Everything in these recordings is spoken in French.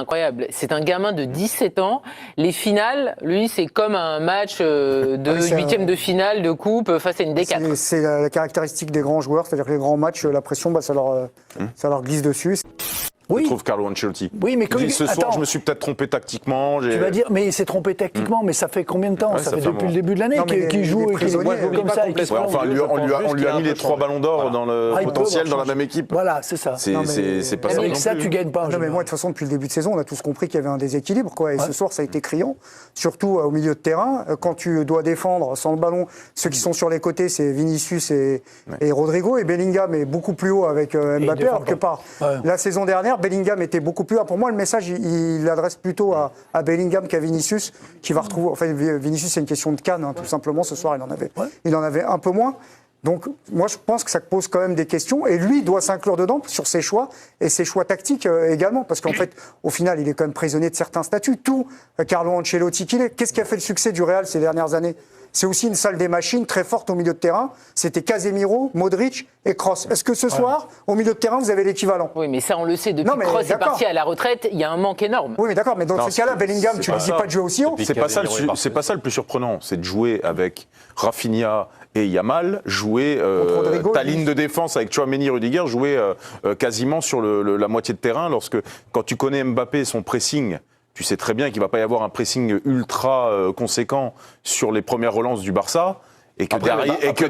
Incroyable. C'est un gamin de 17 ans. Les finales, lui, c'est comme un match de huitième de finale de coupe face à une D4. C'est la caractéristique des grands joueurs, c'est-à-dire que les grands matchs, la pression, ça leur glisse dessus. Oui. Je trouve Carlo Ancelotti. Oui, mais comme ce soir, je me suis peut-être trompé tactiquement. Tu vas dire, mais il s'est trompé tactiquement, mais ça fait combien de temps? Ça fait depuis le début de l'année qu'il joue et qu'il joue comme ça. On lui a mis les 3 ballons d'or dans le potentiel dans la même équipe. Voilà, c'est ça. C'est pas ça. Avec ça, tu gagnes pas. Non, mais moi, de toute façon, depuis le début de saison, on a tous compris qu'il y avait un déséquilibre, quoi. Et ce soir, ça a été criant, surtout au milieu de terrain. Quand tu dois défendre sans le ballon, ceux qui sont sur les côtés, c'est Vinicius et Rodrigo. Et Bellingham est beaucoup plus haut avec Mbappé, alors que par la saison dernière, Bellingham était beaucoup plus haut. Pour moi, le message, il l'adresse plutôt à Bellingham qu'à Vinicius, qui va retrouver. Enfin, Vinicius, c'est une question de canne, tout simplement. Ce soir, il en avait un peu moins. Donc, moi, je pense que ça pose quand même des questions. Et lui doit s'inclure dedans sur ses choix et ses choix tactiques également. Parce qu'en fait, au final, il est quand même prisonnier de certains statuts. Tout Carlo Ancelotti qu'il est. Qu'est-ce qui a fait le succès du Real ces dernières années ? C'est aussi une salle des machines très forte au milieu de terrain. C'était Casemiro, Modric et Kroos. Est-ce que ce soir, au milieu de terrain, vous avez l'équivalent ? Oui, mais ça, on le sait. Depuis que Kroos est parti à la retraite, il y a un manque énorme. Oui, mais d'accord. Mais dans ce cas-là, Bellingham, tu ne dis pas de jouer aussi haut ? C'est pas ça le plus surprenant. C'est de jouer avec Rafinha et Yamal, jouer ta ligne de défense avec Tchouaméni, Rudiger, jouer quasiment sur la moitié de terrain. Quand tu connais Mbappé et son pressing, tu sais très bien qu'il ne va pas y avoir un pressing ultra conséquent sur les premières relances du Barça. Et que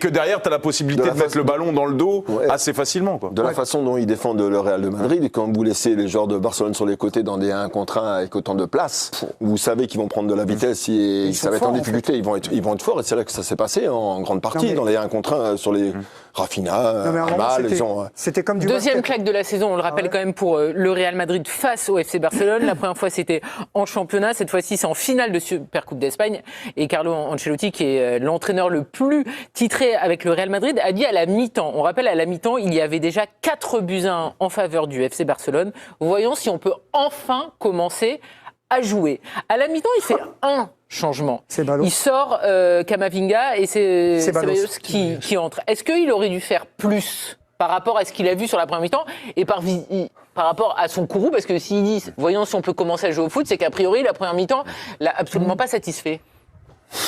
derrière, tu as la possibilité de mettre le ballon dans le dos assez facilement. Quoi. De la façon dont ils défendent le Real de Madrid, quand vous laissez les joueurs de Barcelone sur les côtés dans des 1 contre 1 avec autant de place, vous savez qu'ils vont prendre de la vitesse et ça va être en difficulté. Ils vont être forts et c'est là que ça s'est passé en grande partie, dans les 1 contre 1 sur les Rafinha, Yamal. C'était comme du deuxième claque de la saison, on le rappelle quand même pour le Real Madrid face au FC Barcelone. La première fois, c'était en championnat. Cette fois-ci, c'est en finale de Supercoupe d'Espagne. Et Carlo Ancelotti, qui est l'entraîneur le plus titré avec le Real Madrid, a dit à la mi-temps, on rappelle à la mi-temps, il y avait déjà 4-1 en faveur du FC Barcelone. Voyons si on peut enfin commencer à jouer. À la mi-temps, il fait un changement. Il sort Camavinga et c'est Ceballos qui entre. Est-ce qu'il aurait dû faire plus par rapport à ce qu'il a vu sur la première mi-temps et par rapport à son Kourou? Parce que s'il dit, voyons si on peut commencer à jouer au foot, c'est qu'a priori, la première mi-temps l'a absolument pas satisfait.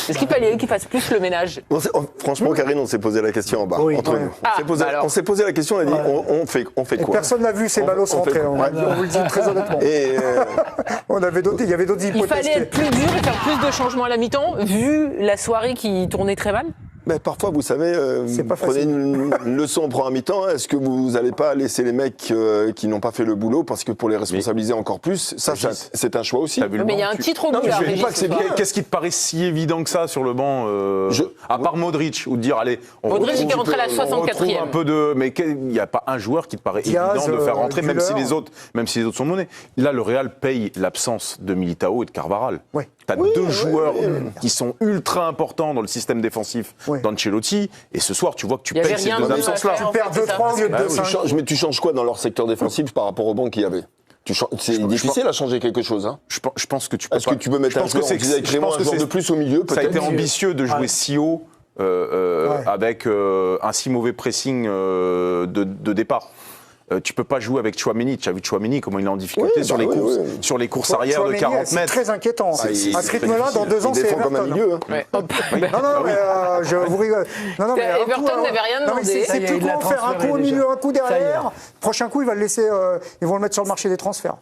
Est-ce qu'il fallait qu'il fasse plus le ménage? Franchement, Karine, on s'est posé la question en bas, entre nous. On s'est posé la question, on a dit, on fait quoi? Personne n'a vu Ceballos rentrer, on vous le dit très honnêtement. Il y avait d'autres hypothèses. Il fallait être plus dur et faire plus de changements à la mi-temps, vu la soirée qui tournait très mal? Mais parfois, vous savez, prenez une leçon en première mi-temps. Est-ce que vous n'allez pas laisser les mecs qui n'ont pas fait le boulot, parce que pour les responsabiliser encore plus, ça c'est un choix aussi. Mais il y a un titre au bout là. Qu'est-ce qui te paraît si évident que ça sur le banc, à part Modric, ou de dire allez, Modric qui est rentré à la 64e. Un peu de, mais il n'y a pas un joueur qui te paraît évident de faire rentrer, même si les autres sont menés. Là, le Real paye l'absence de Militao et de Carvajal. Tu as deux joueurs qui sont ultra importants dans le système défensif d'Ancelotti, et ce soir, tu vois que tu payes ces deux absences-là. Tu perds 2-3 au lieu de 2-5. Mais tu changes quoi dans leur secteur défensif par rapport au banc qu'il y avait? C'est difficile à changer quelque chose. Hein. Je pense que tu peux. Est-ce que tu peux mettre un joueur de plus au milieu? Ça a été ambitieux de jouer si haut avec un si mauvais pressing de départ. Tu peux pas jouer avec Tchouaméni. Tu as vu Tchouaméni, comment il est en difficulté sur les courses arrière de 40 mètres. C'est très inquiétant. À ce rythme-là, dans 2 ans, c'est Everton. Comme un milieu. Non, mais je vous rigole. Everton n'avait rien demandé. C'est plus grand faire un coup au milieu, un coup derrière. Prochain coup, ils vont le mettre sur le marché des transferts.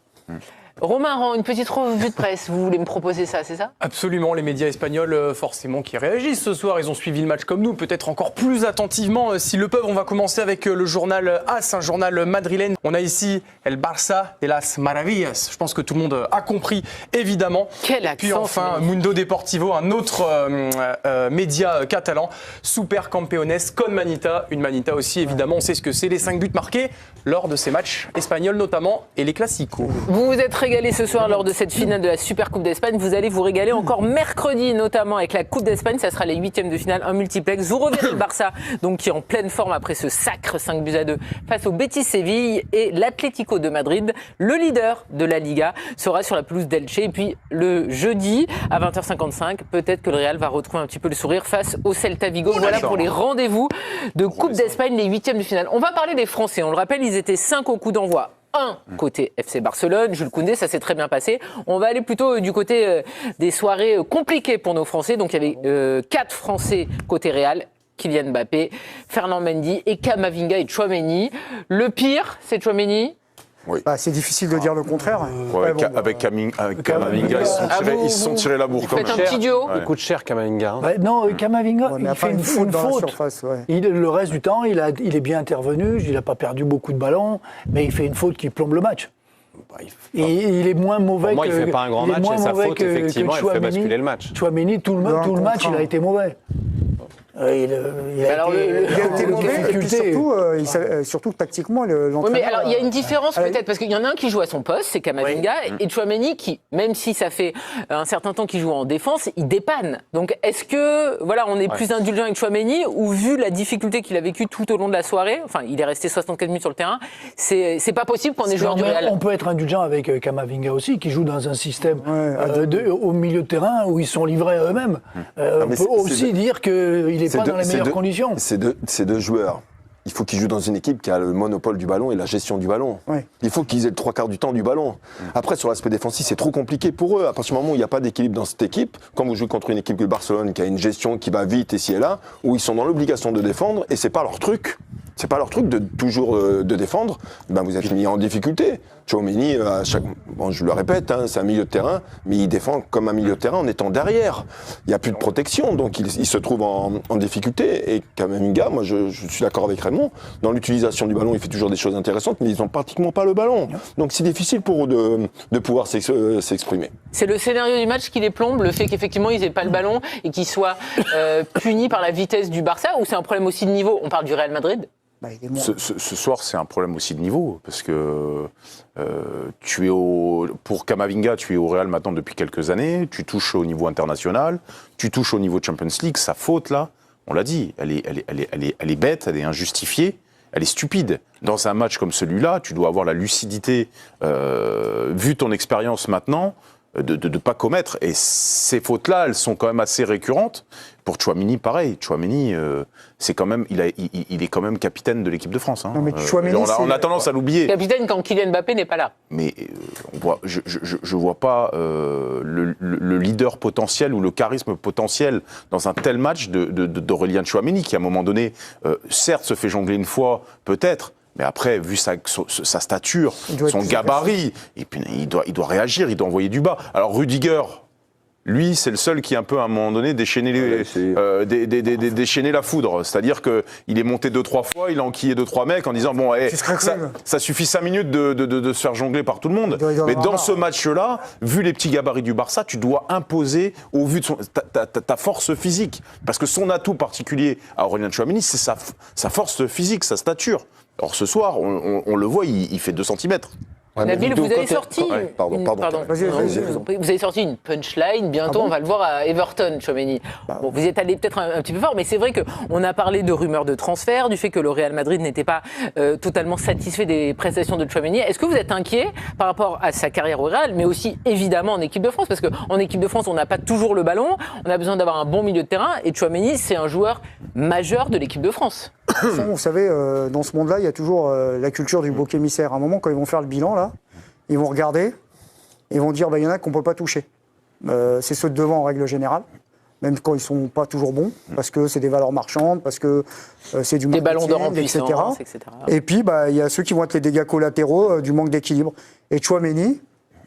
Romain, une petite revue de presse, vous voulez me proposer ça, c'est ça? Absolument, les médias espagnols forcément qui réagissent ce soir, ils ont suivi le match comme nous, peut-être encore plus attentivement s'ils le peuvent. On va commencer avec le journal AS, un journal madrilène. On a ici El Barça de las Maravillas, je pense que tout le monde a compris évidemment. Quel accent! Puis enfin, Mundo Deportivo, un autre média catalan, Super Campeones con Manita, une Manita aussi évidemment, on sait ce que c'est, les 5 buts marqués lors de ces matchs espagnols notamment et les Clásicos. Vous vous êtes régalé ce soir lors de cette finale de la Supercoupe d'Espagne. Vous allez vous régaler encore mercredi, notamment avec la Coupe d'Espagne. Ça sera les 8e de finale, un multiplex. Vous reverrez le Barça, donc qui est en pleine forme après ce sacre 5-2 face au Betis Séville, et l'Atlético de Madrid, le leader de la Liga, sera sur la pelouse d'Elche. Et puis le jeudi à 20h55, peut-être que le Real va retrouver un petit peu le sourire face au Celta Vigo. Voilà pour les rendez-vous de Coupe d'Espagne, les 8e de finale. On va parler des Français. On le rappelle, ils étaient 5 au coup d'envoi. côté FC Barcelone, Jules Koundé, ça s'est très bien passé. On va aller plutôt du côté des soirées compliquées pour nos Français. Donc il y avait 4 Français côté Real. Kylian Mbappé, Fernand Mendy et Camavinga et Tchouaméni. Le pire, c'est Tchouaméni. Oui. Bah, c'est difficile de dire le contraire. Avec Camavinga, ils se sont tirés la bourre. Faites un petit duo. Il coûte cher, Camavinga. Non, Camavinga, il fait une faute. Dans la surface, Le reste du temps, il est bien intervenu. Il n'a pas perdu beaucoup de ballons, mais il fait une faute qui plombe le match. Et il est moins mauvais Pour moi, il ne fait pas un grand match et sa faute, effectivement, elle fait basculer le match. Tchouaméni, tout le match, il a été mauvais. Il a été mauvais, et puis surtout tactiquement, l'entraîneur... Oui, mais alors il y a une différence peut-être, parce qu'il y en a un qui joue à son poste, c'est Camavinga, et Tchouaméni qui, même si ça fait un certain temps qu'il joue en défense, il dépanne. Donc est-ce que, voilà, on est plus indulgent avec Tchouaméni, ou vu la difficulté qu'il a vécue tout au long de la soirée, enfin il est resté 64 minutes sur le terrain, c'est pas possible qu'on est joueur du Real. On peut être indulgent avec Camavinga aussi, qui joue dans un système au milieu de terrain où ils sont livrés à eux-mêmes. On peut aussi dire qu'il est pas dans les meilleures conditions. Ces deux joueurs, il faut qu'ils jouent dans une équipe qui a le monopole du ballon et la gestion du ballon. Ouais. Il faut qu'ils aient le 3/4 du temps du ballon. Après, sur l'aspect défensif, c'est trop compliqué pour eux. À partir du moment où il n'y a pas d'équilibre dans cette équipe, quand vous jouez contre une équipe de Barcelone qui a une gestion qui va vite ici et là, où ils sont dans l'obligation de défendre, et c'est pas leur truc. C'est pas leur truc de toujours de défendre. Ben vous êtes mis en difficulté. Tchouaméni, je le répète, c'est un milieu de terrain, mais il défend comme un milieu de terrain en étant derrière. Il n'y a plus de protection, donc il se trouve en difficulté. Et Camavinga, moi je suis d'accord avec Raymond, dans l'utilisation du ballon, il fait toujours des choses intéressantes, mais ils n'ont pratiquement pas le ballon. Donc c'est difficile pour eux de pouvoir s'exprimer. C'est le scénario du match qui les plombe, le fait qu'effectivement ils n'aient pas le ballon et qu'ils soient punis par la vitesse du Barça, ou c'est un problème aussi de niveau? On parle du Real Madrid. Ce soir, c'est un problème aussi de niveau, parce que pour Camavinga, tu es au Real maintenant depuis quelques années, tu touches au niveau international, tu touches au niveau Champions League, sa faute là, on l'a dit, elle est bête, elle est injustifiée, elle est stupide. Dans un match comme celui-là, tu dois avoir la lucidité, vu ton expérience maintenant, de ne pas commettre. Et ces fautes-là, elles sont quand même assez récurrentes. Pour Tchouaméni, pareil. Tchouaméni, c'est quand même, il est quand même capitaine de l'équipe de France. Hein. Non, mais Tchouaméni, on a tendance à l'oublier. Capitaine quand Kylian Mbappé n'est pas là. Mais je vois pas le leader potentiel ou le charisme potentiel dans un tel match d'Aurélien Tchouaméni, qui à un moment donné, certes, se fait jongler une fois, peut-être. Mais après, vu sa stature, son gabarit, et puis il doit réagir, il doit envoyer du bas. Alors Rudiger, lui, c'est le seul qui, un peu, à un moment donné, déchaîné la foudre. C'est-à-dire qu'il est monté 2-3 fois, il a enquillé 2-3 mecs en disant bon, ça suffit 5 minutes de se faire jongler par tout le monde. Mais dans ce match-là, vu les petits gabarits du Barça, tu dois imposer au vu de ta force physique. Parce que son atout particulier à Aurélien Tchouaméni, c'est sa force physique, sa stature. Or, ce soir, on le voit, il fait 2 cm. Ouais, Nabil, vous avez sorti vous avez sorti une punchline. Bientôt, on va le voir à Everton, Tchouaméni. Bon, vous êtes allé peut-être un petit peu fort, mais c'est vrai qu'on a parlé de rumeurs de transfert, du fait que le Real Madrid n'était pas totalement satisfait des prestations de Tchouaméni. Est-ce que vous êtes inquiet par rapport à sa carrière au Real, mais aussi évidemment en équipe de France? Parce qu'en équipe de France, on n'a pas toujours le ballon, on a besoin d'avoir un bon milieu de terrain, et Tchouaméni, c'est un joueur majeur de l'équipe de France. Vous savez, dans ce monde-là, il y a toujours la culture du bouc émissaire. À un moment, quand ils vont faire le bilan, là, ils vont regarder, ils vont dire il y en a qu'on ne peut pas toucher. C'est ceux de devant en règle générale, même quand ils ne sont pas toujours bons, parce que c'est des valeurs marchandes, parce que c'est du des ballons d'or en etc. etc. Et puis, il y a ceux qui vont être les dégâts collatéraux du manque d'équilibre. Et Tchouaméni,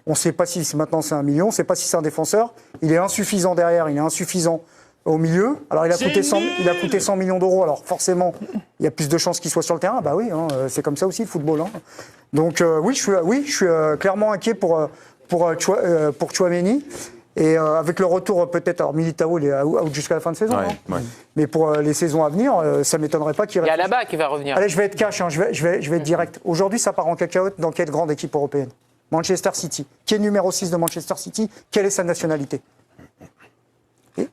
on ne sait pas si maintenant c'est 1 million, on ne sait pas si c'est un défenseur. Il est insuffisant derrière, il est insuffisant au milieu. Alors, il a coûté 100 millions d'euros. Alors, forcément, il y a plus de chances qu'il soit sur le terrain. Bah oui, c'est comme ça aussi, le football. Hein. Donc, oui, je suis clairement inquiet pour Tchouaméni. Et avec le retour, peut-être, alors Militao, il est out jusqu'à la fin de saison. Ouais, hein. Ouais. Mais pour les saisons à venir, ça ne m'étonnerait pas qu'il reste. Il y a là-bas qui va revenir. Allez, je vais être cash, hein, je vais être direct. Aujourd'hui, ça part en cacahuète dans quelle grande équipe européenne? Manchester City. Qui est le numéro 6 de Manchester City? Quelle est sa nationalité?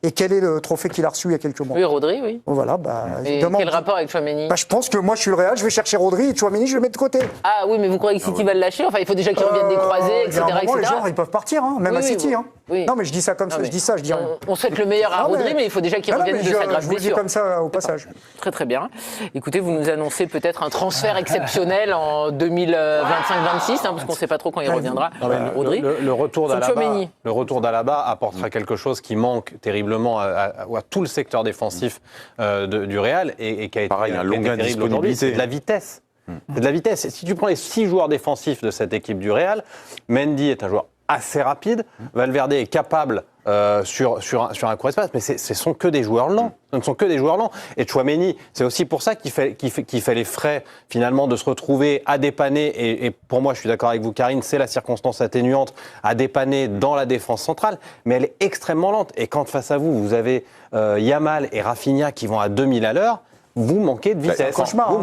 Et quel est le trophée qu'il a reçu il y a quelques mois? Oui, Rodri, oui. Voilà, et quel rapport avec Tchouaméni? Je pense que moi, je suis le Real, je vais chercher Rodri et Tchouaméni, je le mets de côté. Ah oui, mais vous croyez que City va le lâcher? Enfin, il faut déjà qu'il revienne des croisés, etc. Les joueurs, ils peuvent partir, hein, même à City. Hein. Oui. Non, mais je dis ça comme ça, je dis rien. On souhaite le meilleur à Rodri, mais il faut déjà qu'il revienne de sa grave blessure. Je vous le dis comme ça au passage. Très très bien. Écoutez, vous nous annoncez peut-être un transfert exceptionnel en 2025-26, parce qu'on ne sait pas trop quand il reviendra. Rodri. Le retour d'Alaba apportera quelque chose qui manque terriblement à tout le secteur défensif du Real et qui a été un long gain de disponibilité. C'est de la vitesse. C'est de la vitesse. Si tu prends les 6 joueurs défensifs de cette équipe du Real, Mendy est un joueur assez rapide, Valverde est capable sur un court espace, mais ce sont que des joueurs lents. Ce ne sont que des joueurs lents. Et Tchouaméni, c'est aussi pour ça qu'il fait les frais, finalement, de se retrouver à dépanner, et pour moi, je suis d'accord avec vous, Karine, c'est la circonstance atténuante, à dépanner dans la défense centrale, mais elle est extrêmement lente. Et quand face à vous, vous avez Yamal et Rafinha qui vont à 2000 à l'heure, vous manquez de vitesse. Franchement,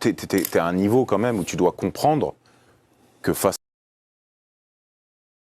t'es à un niveau quand même où tu dois comprendre que face